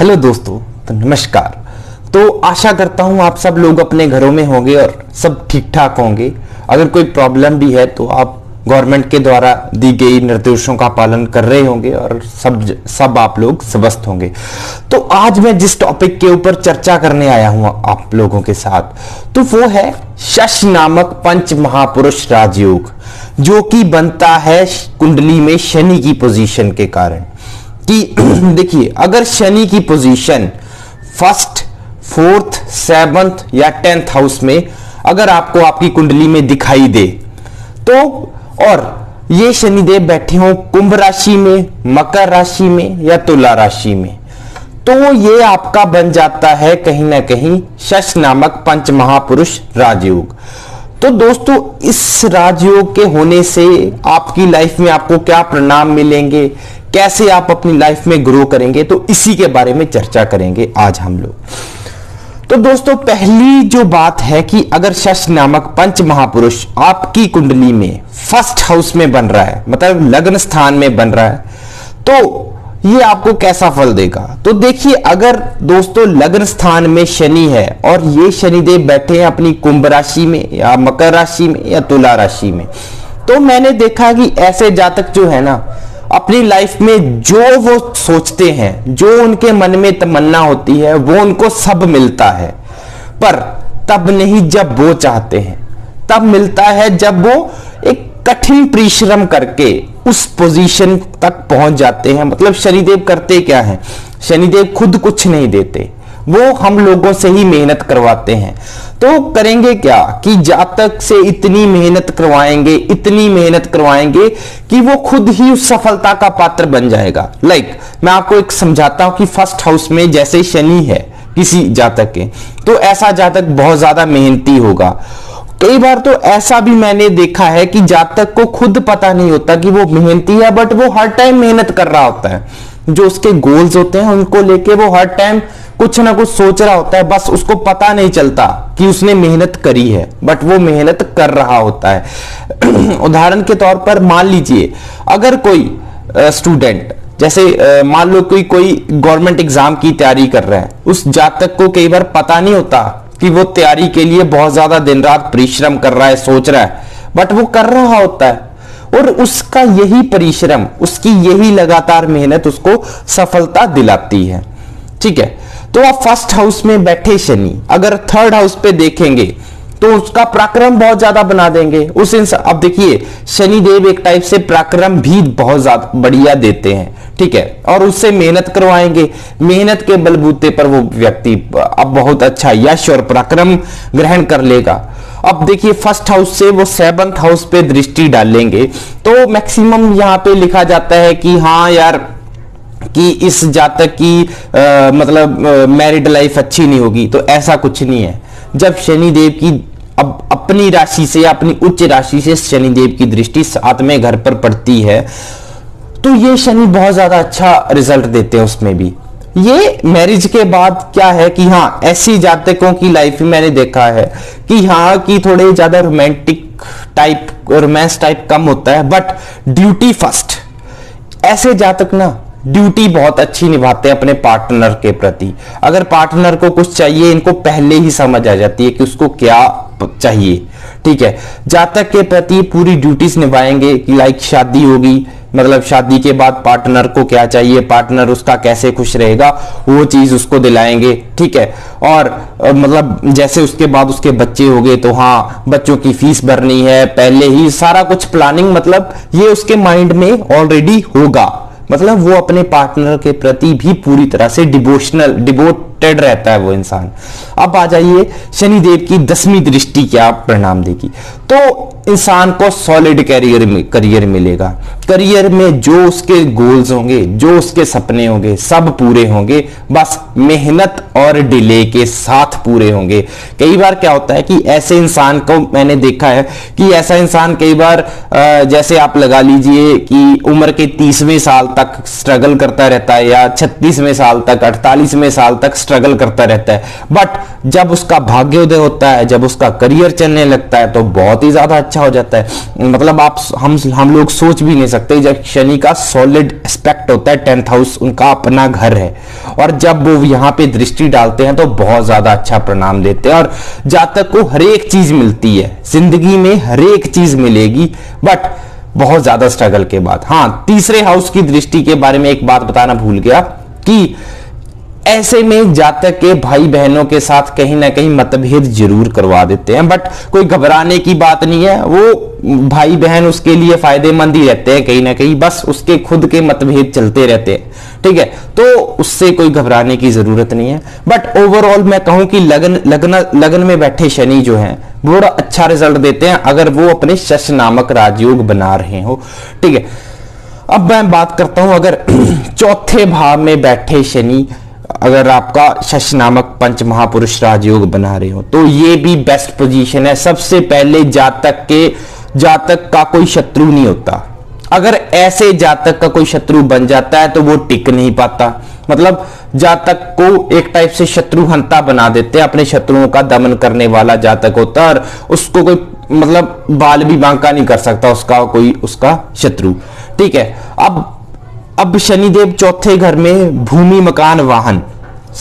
Hello दोस्तों, तो नमस्कार। तो आशा करता हूं आप सब लोग अपने घरों में होंगे और सब ठीक ठाक होंगे। अगर कोई प्रॉब्लम भी है तो आप गवर्नमेंट के द्वारा दी गई निर्देशों का पालन कर रहे होंगे और सब आप लोग स्वस्थ होंगे। तो आज मैं जिस टॉपिक के ऊपर चर्चा करने आया हूं आप लोगों के साथ, तो वो है शश नामक पंच महापुरुष राजयोग, जो कि बनता है कुंडली में शनि की पोजीशन के कारण। कि देखिए, अगर शनि की पोजीशन फर्स्ट, फोर्थ, सेवंथ या 10th हाउस में अगर आपको आपकी कुंडली में दिखाई दे तो, और ये शनिदेव बैठे हों कुंभ राशि में, मकर राशि में या तुला राशि में, तो ये आपका बन जाता है कहीं ना कहीं शश नामक पंच महापुरुष राजयोग। तो दोस्तों, इस राजयोग के होने से आपकी लाइफ में आपको क्या परिणाम मिलेंगे, कैसे आप अपनी लाइफ में ग्रो करेंगे, तो इसी के बारे में चर्चा करेंगे आज हम लोग। तो दोस्तों, पहली जो बात है कि अगर शश नामक पंच महापुरुष आपकी कुंडली में फर्स्ट हाउस में बन रहा है, मतलब लग्न स्थान में बन रहा है, तो ये आपको कैसा फल देगा। तो देखिए, अगर दोस्तों लग्न स्थान में शनि है और ये शनिदेव बैठे हैं अपनी कुंभ राशि में या मकर राशि में या तुला राशि में, तो मैंने देखा कि ऐसे जातक जो है ना, अपनी लाइफ में जो वो सोचते हैं, जो उनके मन में तमन्ना होती है, वो उनको सब मिलता है। पर तब नहीं जब वो चाहते हैं, तब मिलता है जब वो एक कठिन परिश्रम करके उस पोजीशन तक पहुंच जाते हैं। मतलब शनिदेव करते क्या है, शनिदेव खुद कुछ नहीं देते, वो हम लोगों से ही मेहनत करवाते हैं। तो करेंगे क्या कि जातक से इतनी मेहनत करवाएंगे, इतनी मेहनत करवाएंगे कि वो खुद ही उस सफलता का पात्र बन जाएगा। मैं आपको एक समझाता हूं कि फर्स्ट हाउस में जैसे शनि है किसी जातक के, तो ऐसा जातक बहुत ज्यादा मेहनती होगा। कई बार तो ऐसा भी मैंने देखा है कि जातक को खुद पता नहीं होता कि वो मेहनती है, बट वो हर टाइम मेहनत कर रहा होता है। जो उसके गोल्स होते हैं उनको लेके वो हर टाइम कुछ ना कुछ सोच रहा होता है, बस उसको पता नहीं चलता कि उसने मेहनत करी है, बट वो मेहनत कर रहा होता है। उदाहरण के तौर पर मान लीजिए, अगर कोई स्टूडेंट, जैसे मान लो कोई गवर्नमेंट एग्जाम की तैयारी कर रहा है, उस जातक को कई बार पता नहीं होता कि वो तैयारी के लिए बहुत ज्यादा दिन रात परिश्रम कर रहा है, सोच रहा है, बट वो कर रहा होता है और उसका यही परिश्रम, उसकी यही लगातार मेहनत उसको सफलता दिलाती है। ठीक है, तो आप फर्स्ट हाउस में बैठे शनि अगर थर्ड हाउस पे देखेंगे तो उसका पराक्रम बहुत ज्यादा बना देंगे उस इंसान। अब देखिए, शनिदेव एक टाइप से पराक्रम भी बहुत ज्यादा बढ़िया देते हैं, ठीक है, और उससे मेहनत करवाएंगे। मेहनत के बलबूते पर वो व्यक्ति अब बहुत अच्छा यश और पराक्रम ग्रहण कर लेगा। अब देखिए, फर्स्ट हाउस से वो 7th हाउस पे दृष्टि डालेंगे, तो मैक्सिमम यहाँ पे लिखा जाता है कि हाँ यार, कि इस जातक की मतलब मैरिड लाइफ अच्छी नहीं होगी। तो ऐसा कुछ नहीं है। जब शनिदेव की अब अपनी राशि से, अपनी उच्च राशि से शनिदेव की दृष्टि 7वें घर पर पड़ती है, तो ये शनि बहुत ज्यादा अच्छा रिजल्ट देते हैं उसमें भी। ये मैरिज के बाद क्या है कि हाँ, ऐसी जातकों की लाइफ में मैंने देखा है कि हाँ, कि थोड़े ज्यादा रोमांटिक टाइप, रोमांस टाइप कम होता है, बट ड्यूटी फर्स्ट। ऐसे जातक ना ड्यूटी बहुत अच्छी निभाते हैं अपने पार्टनर के प्रति। अगर पार्टनर को कुछ चाहिए, इनको पहले ही समझ आ जाती है कि उसको क्या चाहिए। ठीक है, जातक के प्रति पूरी ड्यूटीज निभाएंगे कि शादी होगी, मतलब शादी के बाद पार्टनर को क्या चाहिए, पार्टनर उसका कैसे खुश रहेगा, वो चीज उसको दिलाएंगे। ठीक है, और मतलब जैसे उसके बाद उसके बच्चे हो गए, तो हाँ, बच्चों की फीस भरनी है, पहले ही सारा कुछ प्लानिंग, मतलब ये उसके माइंड में ऑलरेडी होगा। मतलब वो अपने पार्टनर के प्रति भी पूरी तरह से डिवोटेड रहता है वो इंसान। अब आ जाइए, शनिदेव की 10वीं दृष्टि क्या परिणाम देगी। तो इंसान को सॉलिड करियर मिलेगा। करियर में जो उसके गोल्स होंगे, जो उसके सपने होंगे, सब पूरे होंगे, बस मेहनत और डिले के साथ पूरे होंगे। कई बार क्या होता है कि ऐसे इंसान को मैंने देखा है कि ऐसा इंसान कई बार जैसे आप लगा लीजिए कि उम्र के 30वें साल तक स्ट्रगल करता रहता है, या 36वें साल तक, 48वें साल तक स्ट्रगल करता रहता है, बट जब उसका भाग्योदय होता है, जब उसका करियर चलने लगता है, तो बहुत ही ज्यादा अच्छा अच्छा हो जाता है। मतलब हम लोग सोच भी नहीं सकते, जब शनि का सॉलिड एस्पेक्ट होता है 10th हाउस उनका अपना घर है, और जब वो यहाँ पे दृष्टि डालते हैं तो बहुत ज्यादा अच्छा परिणाम देते हैं, और जातक को हर एक चीज मिलती है जिंदगी में, हर एक चीज मिलेगी, बट बहुत ज्यादा स्ट्रगल के बाद। हाँ, तीसरे हाउस की दृष्टि के बारे में एक बात बताना भूल गया कि ऐसे में जातक के भाई बहनों के साथ कहीं ना कहीं मतभेद जरूर करवा देते हैं, बट कोई घबराने की बात नहीं है। वो भाई बहन उसके लिए फायदेमंद ही रहते हैं कहीं ना कहीं, बस उसके खुद के मतभेद चलते रहते हैं, ठीक है, तो उससे कोई घबराने की जरूरत नहीं है। बट ओवरऑल मैं कहूं कि लगन में बैठे शनि जो है बड़ा अच्छा रिजल्ट देते हैं अगर वो अपने शश नामक राजयोग बना रहे हो, ठीक है। अब मैं बात करता हूं, अगर चौथे भाव में बैठे शनि अगर आपका शश नामक पंच महापुरुष राजयोग बना रहे हो तो ये भी बेस्ट पोजीशन है। सबसे पहले जातक का कोई शत्रु नहीं होता। अगर ऐसे जातक का कोई शत्रु बन जाता है तो वो टिक नहीं पाता, मतलब जातक को एक टाइप से शत्रु हंता बना देते हैं, अपने शत्रुओं का दमन करने वाला जातक होता है, और उसको कोई मतलब बाल भी बांका नहीं कर सकता उसका शत्रु, ठीक है। अब शनिदेव चौथे घर में भूमि मकान वाहन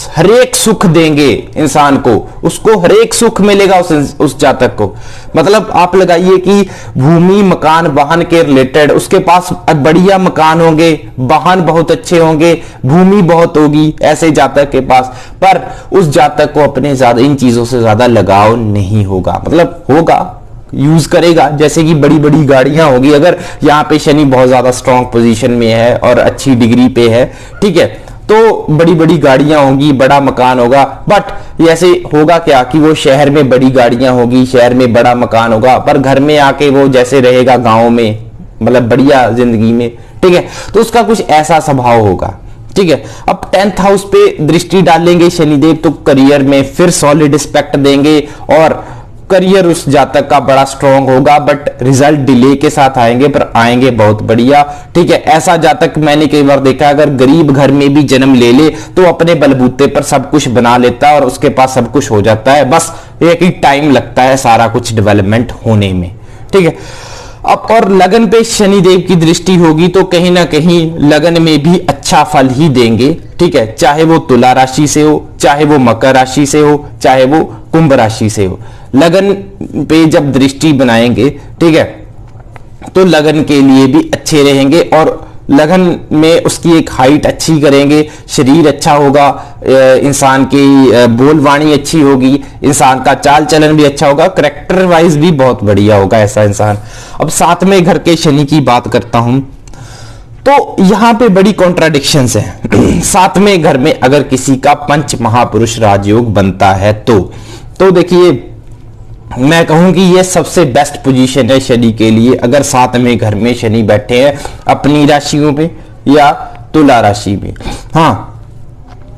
हरेक सुख देंगे इंसान को, उसको हरेक सुख मिलेगा उस जातक को। मतलब आप लगाइए कि भूमि मकान वाहन के रिलेटेड उसके पास बढ़िया मकान होंगे, वाहन बहुत अच्छे होंगे, भूमि बहुत होगी ऐसे जातक के पास, पर उस जातक को अपने ज्यादा इन चीजों से ज्यादा लगाव नहीं होगा। मतलब होगा, यूज करेगा, जैसे कि बड़ी बड़ी गाड़ियां होगी, अगर यहाँ पे शनि बहुत ज्यादा स्ट्रॉन्ग पोजीशन में है और अच्छी डिग्री पे है, ठीक है, तो बड़ी बड़ी गाड़ियां होंगी, बड़ा मकान होगा, बट ऐसे होगा क्या कि वो शहर में बड़ी गाड़ियां होगी, शहर में बड़ा मकान होगा, पर घर में आके वो जैसे रहेगा गांव में, मतलब बढ़िया जिंदगी में, ठीक है, तो उसका कुछ ऐसा स्वभाव होगा, ठीक है। अब 10th हाउस पे दृष्टि डालेंगे शनिदेव तो करियर में फिर सॉलिड एस्पेक्ट देंगे, और करियर उस जातक का बड़ा स्ट्रॉन्ग होगा, बट रिजल्ट डिले के साथ आएंगे, पर आएंगे बहुत बढ़िया, ठीक है। ऐसा जातक मैंने कई बार देखा, अगर गरीब घर में भी जन्म ले ले तो अपने बलबूते पर सब कुछ बना लेता है और उसके पास सब कुछ हो जाता है, बस एक ही टाइम लगता है सारा कुछ डेवलपमेंट होने में, ठीक है। अब और लगन पे शनिदेव की दृष्टि होगी तो कहीं ना कहीं लगन में भी अच्छा फल ही देंगे, ठीक है, चाहे वो तुला राशि से हो, चाहे वो मकर राशि से हो, चाहे वो कुंभ राशि से हो। लगन पे जब दृष्टि बनाएंगे, ठीक है, तो लगन के लिए भी अच्छे रहेंगे, और लगन में उसकी एक हाइट अच्छी करेंगे, शरीर अच्छा होगा, इंसान की बोलवाणी अच्छी होगी, इंसान का चाल चलन भी अच्छा होगा, करेक्टर वाइज भी बहुत बढ़िया होगा ऐसा इंसान। अब 7वें घर के शनि की बात करता हूं तो यहां पे बड़ी कॉन्ट्राडिक्शंस है। 7वें घर में अगर किसी का पंच महापुरुष राजयोग बनता है तो देखिए मैं कहूं कि ये सबसे बेस्ट पोजीशन है शनि के लिए, अगर 7वें घर में शनि बैठे हैं अपनी राशियों में या तुला राशि में। हाँ,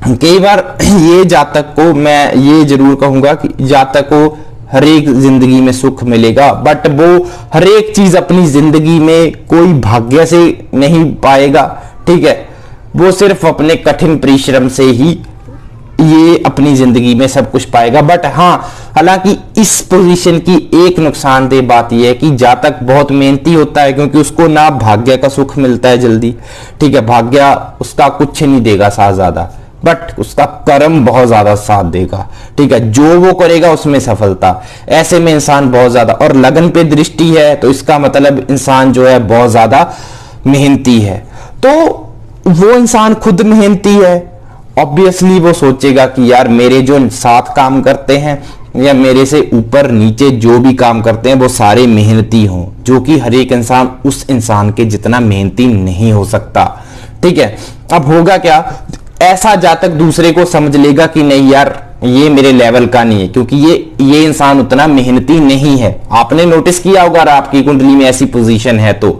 कई बार ये जातक को मैं ये जरूर कहूंगा कि जातक को हर एक जिंदगी में सुख मिलेगा, बट वो हर एक चीज अपनी जिंदगी में कोई भाग्य से नहीं पाएगा, ठीक है, वो सिर्फ अपने कठिन परिश्रम से ही ये अपनी जिंदगी में सब कुछ पाएगा। बट हाँ, हालांकि इस पोजीशन की एक नुकसानदेह बात यह है कि जातक बहुत मेहनती होता है, क्योंकि उसको ना भाग्य का सुख मिलता है जल्दी, ठीक है, भाग्य उसका कुछ नहीं देगा साथ ज्यादा, बट उसका कर्म बहुत ज्यादा साथ देगा, ठीक है, जो वो करेगा उसमें सफलता। ऐसे में इंसान बहुत ज्यादा, और लगन पे दृष्टि है तो इसका मतलब इंसान जो है बहुत ज्यादा मेहनती है, तो वो इंसान खुद मेहनती है, ऑब्वियसली वो सोचेगा कि यार मेरे जो साथ काम करते हैं या मेरे से ऊपर नीचे जो भी काम करते हैं वो सारे मेहनती हों, जो कि हर एक इंसान उस इंसान के जितना मेहनती नहीं हो सकता, ठीक है। अब होगा क्या, ऐसा जातक दूसरे को समझ लेगा कि नहीं यार ये मेरे लेवल का नहीं है, क्योंकि ये इंसान उतना मेहनती नहीं है। आपने नोटिस किया होगा आपकी कुंडली में ऐसी पोजीशन है तो,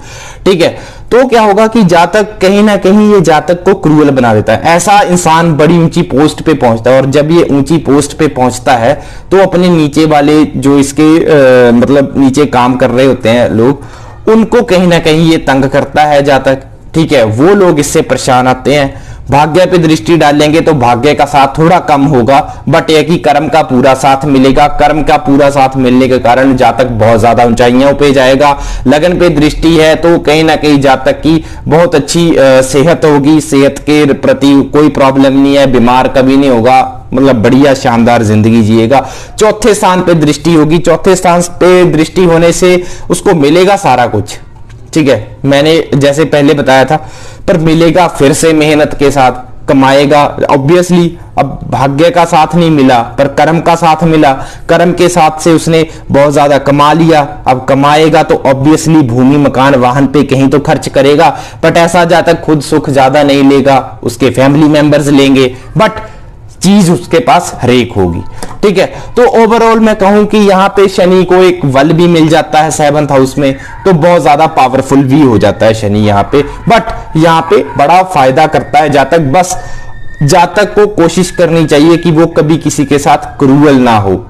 ठीक है, तो क्या होगा कि जातक कहीं ना कहीं ये जातक को क्रूअल बना देता है। ऐसा इंसान बड़ी ऊंची पोस्ट पे पहुंचता है, और जब ये ऊंची पोस्ट पे पहुंचता है तो अपने नीचे वाले जो इसके मतलब नीचे काम कर रहे होते हैं लोग, उनको कहीं ना कहीं ये तंग करता है जातक, ठीक है, वो लोग इससे परेशान आते हैं, भाग्य पे दृष्टि डालेंगे तो भाग्य का साथ थोड़ा कम होगा, बट यह कि कर्म का पूरा साथ मिलेगा। कर्म का पूरा साथ मिलने के कारण जातक बहुत ज्यादा ऊंचाइयों पे जाएगा। लगन पे दृष्टि है तो कहीं ना कहीं जातक की बहुत अच्छी सेहत होगी, सेहत के प्रति कोई प्रॉब्लम नहीं है, बीमार कभी नहीं होगा, मतलब बढ़िया शानदार जिंदगी जिएगा। चौथे स्थान पे दृष्टि होगी, चौथे स्थान पे दृष्टि होने से उसको मिलेगा सारा कुछ, ठीक है, मैंने जैसे पहले बताया था, पर मिलेगा फिर से मेहनत के साथ, कमाएगा ऑब्वियसली। अब भाग्य का साथ नहीं मिला पर कर्म का साथ मिला, कर्म के साथ से उसने बहुत ज्यादा कमा लिया। अब कमाएगा तो ऑब्वियसली भूमि मकान वाहन पे कहीं तो खर्च करेगा, बट ऐसा जातक खुद सुख ज्यादा नहीं लेगा, उसके फैमिली मेंबर्स लेंगे, बट चीज उसके पास हरेक होगी, ठीक है। तो ओवरऑल मैं कहूं कि यहाँ पे शनि को एक बल भी मिल जाता है 7th हाउस में, तो बहुत ज्यादा पावरफुल भी हो जाता है शनि यहाँ पे, बट यहाँ पे बड़ा फायदा करता है जातक। बस जातक को कोशिश करनी चाहिए कि वो कभी किसी के साथ क्रूअल ना हो,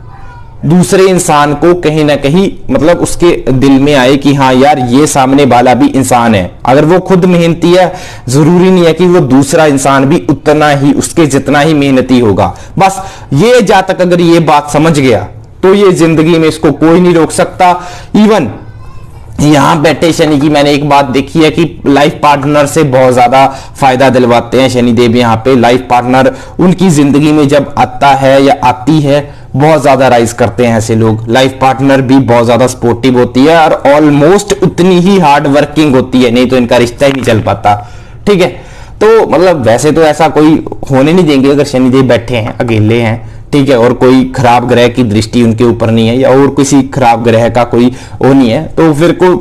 दूसरे इंसान को कहीं ना कहीं मतलब उसके दिल में आए कि हाँ यार ये सामने वाला भी इंसान है। अगर वो खुद मेहनती है, जरूरी नहीं है कि वो दूसरा इंसान भी उतना ही उसके जितना ही मेहनती होगा। बस ये जातक अगर ये बात समझ गया तो ये जिंदगी में इसको कोई नहीं रोक सकता। इवन यहां बैठे शनि की मैंने एक बात देखी है कि लाइफ पार्टनर से बहुत ज्यादा फायदा दिलवाते हैं शनिदेव। यहाँ पे लाइफ पार्टनर उनकी जिंदगी में जब आता है या आती है बहुत ज्यादा राइज करते हैं ऐसे लोग। लाइफ पार्टनर भी बहुत ज्यादा सपोर्टिव होती है और ऑलमोस्ट उतनी ही हार्ड वर्किंग होती है, नहीं तो इनका रिश्ता ही नहीं चल पाता, ठीक है। तो मतलब वैसे तो ऐसा कोई होने नहीं देंगे अगर शनिदेव बैठे हैं, अकेले हैं, ठीक है, और कोई खराब ग्रह की दृष्टि उनके ऊपर नहीं है या और किसी खराब ग्रह का कोई वो नहीं है, तो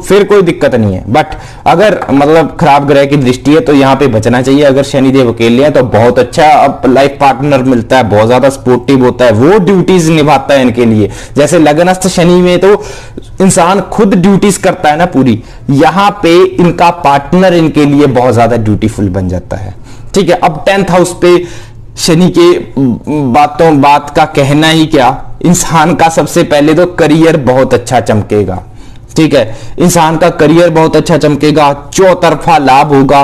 फिर कोई दिक्कत नहीं है। बट अगर मतलब खराब ग्रह की दृष्टि है तो यहाँ पे बचना चाहिए। अगर शनिदेव अकेले हैं तो बहुत अच्छा अब लाइफ पार्टनर मिलता है, बहुत ज्यादा सपोर्टिव होता है, वो ड्यूटीज निभाता है इनके लिए। जैसे लगनस्थ शनि में तो इंसान खुद ड्यूटीज करता है ना पूरी, यहाँ पे इनका पार्टनर इनके लिए बहुत ज्यादा ड्यूटीफुल बन जाता है, ठीक है। अब 10th हाउस पे शनि के बात का कहना ही क्या, इंसान का सबसे पहले तो करियर बहुत अच्छा चमकेगा, ठीक है, इंसान का करियर बहुत अच्छा चमकेगा, चौतरफा लाभ होगा,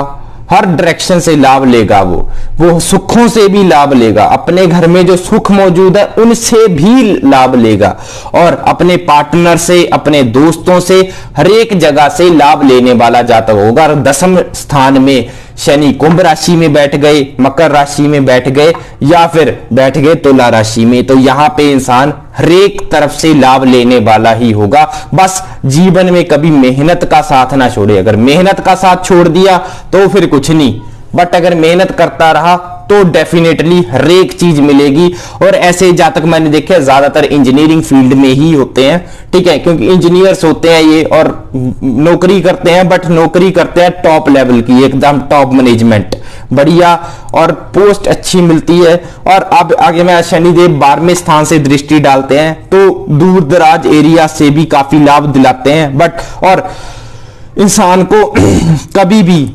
हर डायरेक्शन से लाभ लेगा, वो सुखों से भी लाभ लेगा, अपने घर में जो सुख मौजूद है उनसे भी लाभ लेगा, और अपने पार्टनर से, अपने दोस्तों से, हर एक जगह से लाभ लेने वाला जातक होगा। और 10वें स्थान में शनि कुंभ राशि में बैठ गए, मकर राशि में बैठ गए या फिर बैठ गए तुला राशि में, तो यहां पे इंसान हर एक तरफ से लाभ लेने वाला ही होगा। बस जीवन में कभी मेहनत का साथ ना छोड़े। अगर मेहनत का साथ छोड़ दिया तो फिर कुछ नहीं, बट अगर मेहनत करता रहा तो डेफिनेटली हर एक चीज मिलेगी। और ऐसे जातक मैंने देखे ज्यादातर इंजीनियरिंग फील्ड में ही होते हैं, ठीक है, क्योंकि इंजीनियर्स होते हैं ये और नौकरी करते हैं, बट नौकरी करते हैं टॉप लेवल की, एकदम टॉप मैनेजमेंट बढ़िया, और पोस्ट अच्छी मिलती है। और अब आगे में शनिदेव 12वें स्थान से दृष्टि डालते हैं तो दूर दराज एरिया से भी काफी लाभ दिलाते हैं, बट और इंसान को कभी भी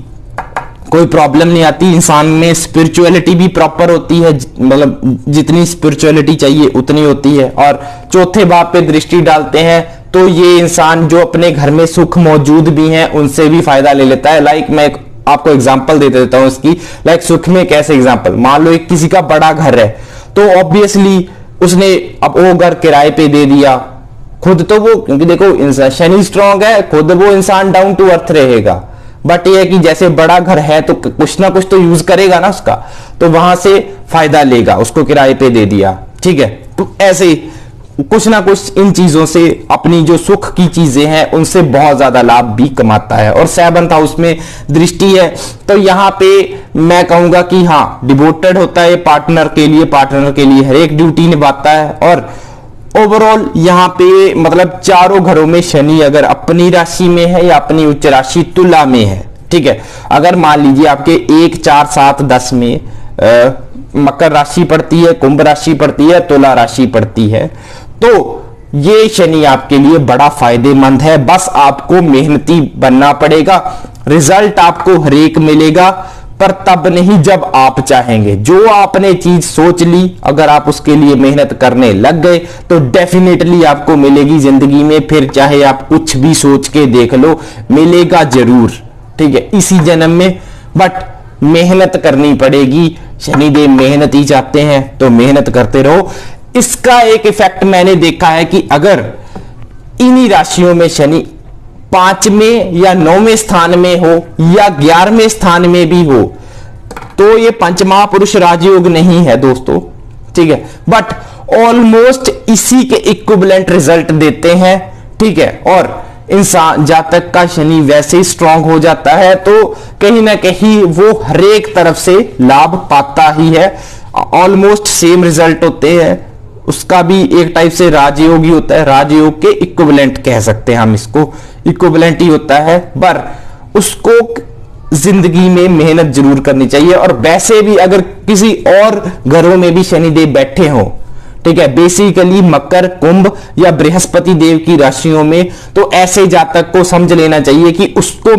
कोई प्रॉब्लम नहीं आती। इंसान में स्पिरिचुअलिटी भी प्रॉपर होती है, मतलब जितनी स्पिरिचुअलिटी चाहिए उतनी होती है। और चौथे भाव पे दृष्टि डालते हैं तो ये इंसान जो अपने घर में सुख मौजूद भी हैं उनसे भी फायदा ले लेता है। लाइक मैं आपको एग्जांपल दे देता हूं इसकी। लाइक सुख में कैसे एग्जांपल, मान लो एक किसी का बड़ा घर है तो ऑब्वियसली उसने अब वो घर किराए पे दे दिया, खुद तो वो, क्योंकि देखो शनि स्ट्रांग है, खुद वो इंसान डाउन टू अर्थ रहेगा, बट ये है कि जैसे बड़ा घर है तो कुछ ना कुछ तो यूज करेगा ना उसका, तो वहां से फायदा लेगा, उसको किराए पे दे दिया, ठीक है। तो ऐसे ही कुछ ना कुछ इन चीजों से अपनी जो सुख की चीजें हैं उनसे बहुत ज्यादा लाभ भी कमाता है। और 7th हाउस में दृष्टि है तो यहाँ पे मैं कहूंगा कि हाँ डिवोटेड होता है पार्टनर के लिए हर एक ड्यूटी निभाता है। और ओवरऑल यहाँ पे मतलब चारों घरों में शनि अगर अपनी राशि में है या अपनी उच्च राशि तुला में है, ठीक है, अगर मान लीजिए आपके 1, 4, 7, 10 में मकर राशि पड़ती है, कुंभ राशि पड़ती है, तुला राशि पड़ती है, तो ये शनि आपके लिए बड़ा फायदेमंद है। बस आपको मेहनती बनना पड़ेगा, रिजल्ट आपको हर एक मिलेगा, पर तब नहीं जब आप चाहेंगे। जो आपने चीज सोच ली अगर आप उसके लिए मेहनत करने लग गए तो डेफिनेटली आपको मिलेगी जिंदगी में, फिर चाहे आप कुछ भी सोच के देख लो, मिलेगा जरूर, ठीक है, इसी जन्म में। बट मेहनत करनी पड़ेगी। शनिदेव मेहनत ही चाहते हैं तो मेहनत करते रहो। इसका एक इफेक्ट मैंने देखा है कि अगर इन्हीं राशियों में शनि 5वें या 9वें स्थान में हो या 11वें स्थान में भी हो तो ये पंचमहापुरुष राजयोग नहीं है दोस्तों, ठीक है, बट ऑलमोस्ट इसी के इक्विवेलेंट रिजल्ट देते हैं, ठीक है। और इंसान जातक का शनि वैसे ही स्ट्रांग हो जाता है तो कहीं ना कहीं वो हरेक तरफ से लाभ पाता ही है। ऑलमोस्ट सेम रिजल्ट होते हैं, उसका भी एक टाइप से राजयोग ही होता है, राजयोग के इक्विवेलेंट कह सकते हैं हम इसको, इक्विवेलेंट ही होता है। पर उसको जिंदगी में मेहनत जरूर करनी चाहिए। और वैसे भी अगर किसी और घरों में भी शनिदेव बैठे हो, ठीक है, बेसिकली मकर, कुंभ या बृहस्पति देव की राशियों में, तो ऐसे जातक को समझ लेना चाहिए कि उसको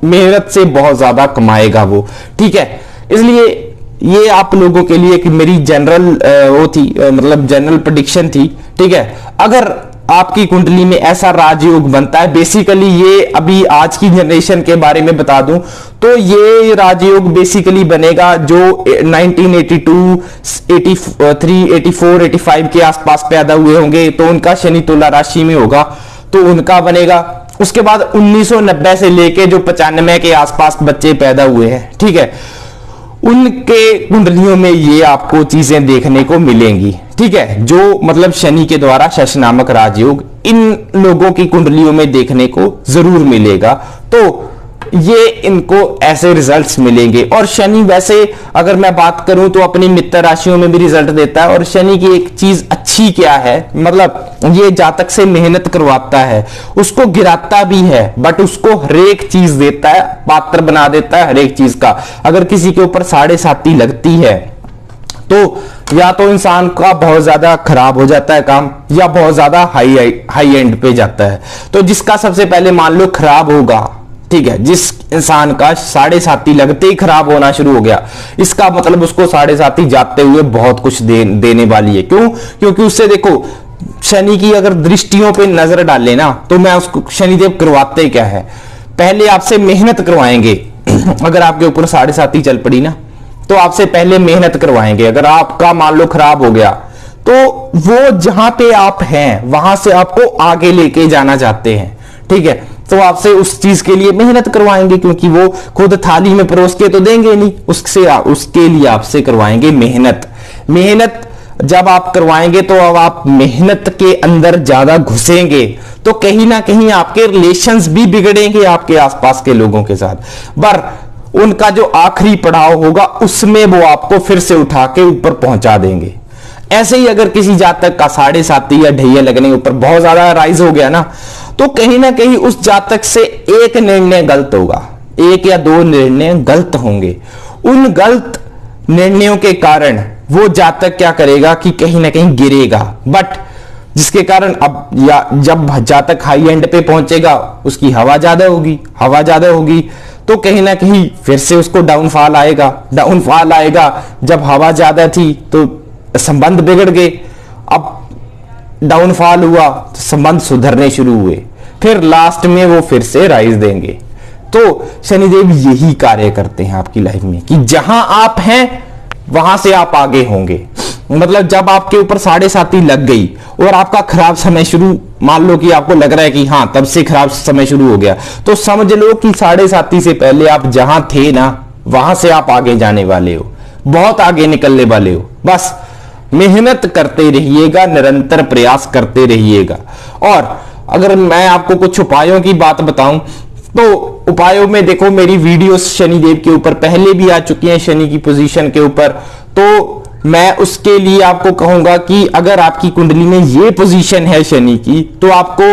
मेहनत से बहुत ज्यादा कमाएगा वो, ठीक है। इसलिए ये आप लोगों के लिए कि मेरी जनरल वो थी, मतलब जनरल प्रेडिक्शन थी, ठीक है। अगर आपकी कुंडली में ऐसा राजयोग बनता है, बेसिकली ये अभी आज की जनरेशन के बारे में बता दूं तो ये राजयोग बेसिकली बनेगा जो 1982, 83, 84, 85 के आसपास पैदा हुए होंगे तो उनका शनि तुला राशि में होगा तो उनका बनेगा। उसके बाद 1990 से लेके जो 95 के आसपास बच्चे पैदा हुए हैं, ठीक है, उनके कुंडलियों में ये आपको चीजें देखने को मिलेंगी, ठीक है, जो मतलब शनि के द्वारा शश नामक राजयोग इन लोगों की कुंडलियों में देखने को जरूर मिलेगा। तो ये इनको ऐसे रिजल्ट्स मिलेंगे। और शनि वैसे अगर मैं बात करूं तो अपनी मित्र राशियों में भी रिजल्ट देता है। और शनि की एक चीज अच्छी क्या है, मतलब ये जातक से मेहनत करवाता है, उसको गिराता भी है बट उसको हरेक चीज देता है, पात्र बना देता है हरेक चीज का। अगर किसी के ऊपर 7.5 लगती है तो या तो इंसान का बहुत ज्यादा खराब हो जाता है काम या बहुत ज्यादा हाई एंड पे जाता है। तो जिसका सबसे पहले मान लो खराब होगा, ठीक है, जिस इंसान का 7.5 लगते ही खराब होना शुरू हो गया, इसका मतलब उसको 7.5 जाते हुए बहुत कुछ देने वाली है। क्यों? क्योंकि उससे देखो शनि की अगर दृष्टियों पे नजर डाले ना तो मैं उसको शनिदेव करवाते क्या है, पहले आपसे मेहनत करवाएंगे। अगर आपके ऊपर 7.5 चल पड़ी ना तो आपसे पहले मेहनत करवाएंगे। अगर आपका मान लो खराब हो गया तो वो जहां पे आप हैं वहां से आपको आगे लेके जाना चाहते हैं, ठीक है, तो आपसे उस चीज के लिए मेहनत करवाएंगे क्योंकि वो खुद थाली में परोस के तो देंगे नहीं, उसके लिए आपसे करवाएंगे मेहनत जब आप करवाएंगे तो अब आप मेहनत के अंदर ज्यादा घुसेंगे तो कहीं ना कहीं आपके रिलेशंस भी बिगड़ेंगे आपके आसपास के लोगों के साथ, पर उनका जो आखिरी पड़ाव होगा उसमें वो आपको फिर से उठा के ऊपर पहुंचा देंगे। ऐसे ही अगर किसी जातक का 7.5 या ढैया लगने के ऊपर बहुत ज्यादा राइज हो गया ना तो कहीं ना कहीं उस जातक से एक निर्णय गलत होगा, 1 या 2 निर्णय गलत होंगे। उन गलत निर्णयों के कारण वो जातक क्या करेगा कि कहीं ना कहीं गिरेगा, बट जिसके कारण अब या जब जातक हाई एंड पे पहुंचेगा उसकी हवा ज्यादा होगी तो कहीं ना कहीं फिर से उसको डाउनफॉल आएगा। जब हवा ज्यादा थी तो संबंध बिगड़ गए, अब डाउनफॉल हुआ तो संबंध सुधरने शुरू हुए, फिर लास्ट में वो फिर से राइज देंगे। तो शनिदेव यही कार्य करते हैं आपकी लाइफ में कि जहां आप हैं वहां से आप आगे होंगे। मतलब जब आपके ऊपर 7.5 लग गई और आपका खराब समय शुरू, मान लो कि आपको लग रहा है कि हाँ तब से खराब समय शुरू हो गया, तो समझ लो कि 7.5 से पहले आप जहां थे ना वहां से आप आगे जाने वाले हो, बहुत आगे निकलने वाले हो। बस मेहनत करते रहिएगा, निरंतर प्रयास करते रहिएगा। और अगर मैं आपको कुछ उपायों की बात बताऊं तो उपायों में देखो मेरी वीडियोस शनिदेव के ऊपर पहले भी आ चुकी हैं, शनि की पोजीशन के ऊपर, तो मैं उसके लिए आपको कहूंगा कि अगर आपकी कुंडली में ये पोजीशन है शनि की तो आपको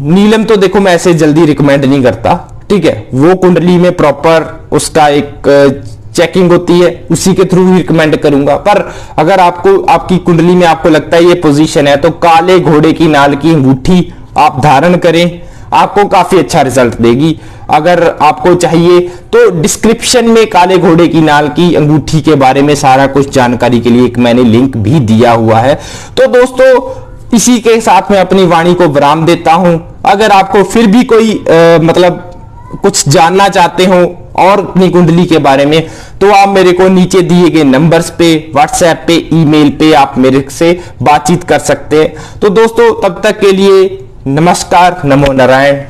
नीलम तो देखो मैं ऐसे जल्दी रिकमेंड नहीं करता, ठीक है, वो कुंडली में प्रॉपर उसका एक चेकिंग होती है, उसी के थ्रू ही रिकमेंड करूंगा। पर अगर आपको आपकी कुंडली में आपको लगता है ये पोजीशन है तो काले घोड़े की नाल की अंगूठी आप धारण करें, आपको काफी अच्छा रिजल्ट देगी। अगर आपको चाहिए तो डिस्क्रिप्शन में काले घोड़े की नाल की अंगूठी के बारे में सारा कुछ जानकारी के लिए एक मैंने लिंक भी दिया हुआ है। तो दोस्तों इसी के साथ मैं अपनी वाणी को विराम देता हूं। अगर आपको फिर भी कोई मतलब कुछ जानना चाहते हो और अपनी कुंडली के बारे में, तो आप मेरे को नीचे दिए गए नंबर्स पे, व्हाट्सएप पे, ईमेल पे आप मेरे से बातचीत कर सकते हैं। तो दोस्तों तब तक के लिए नमस्कार, नमो नारायण।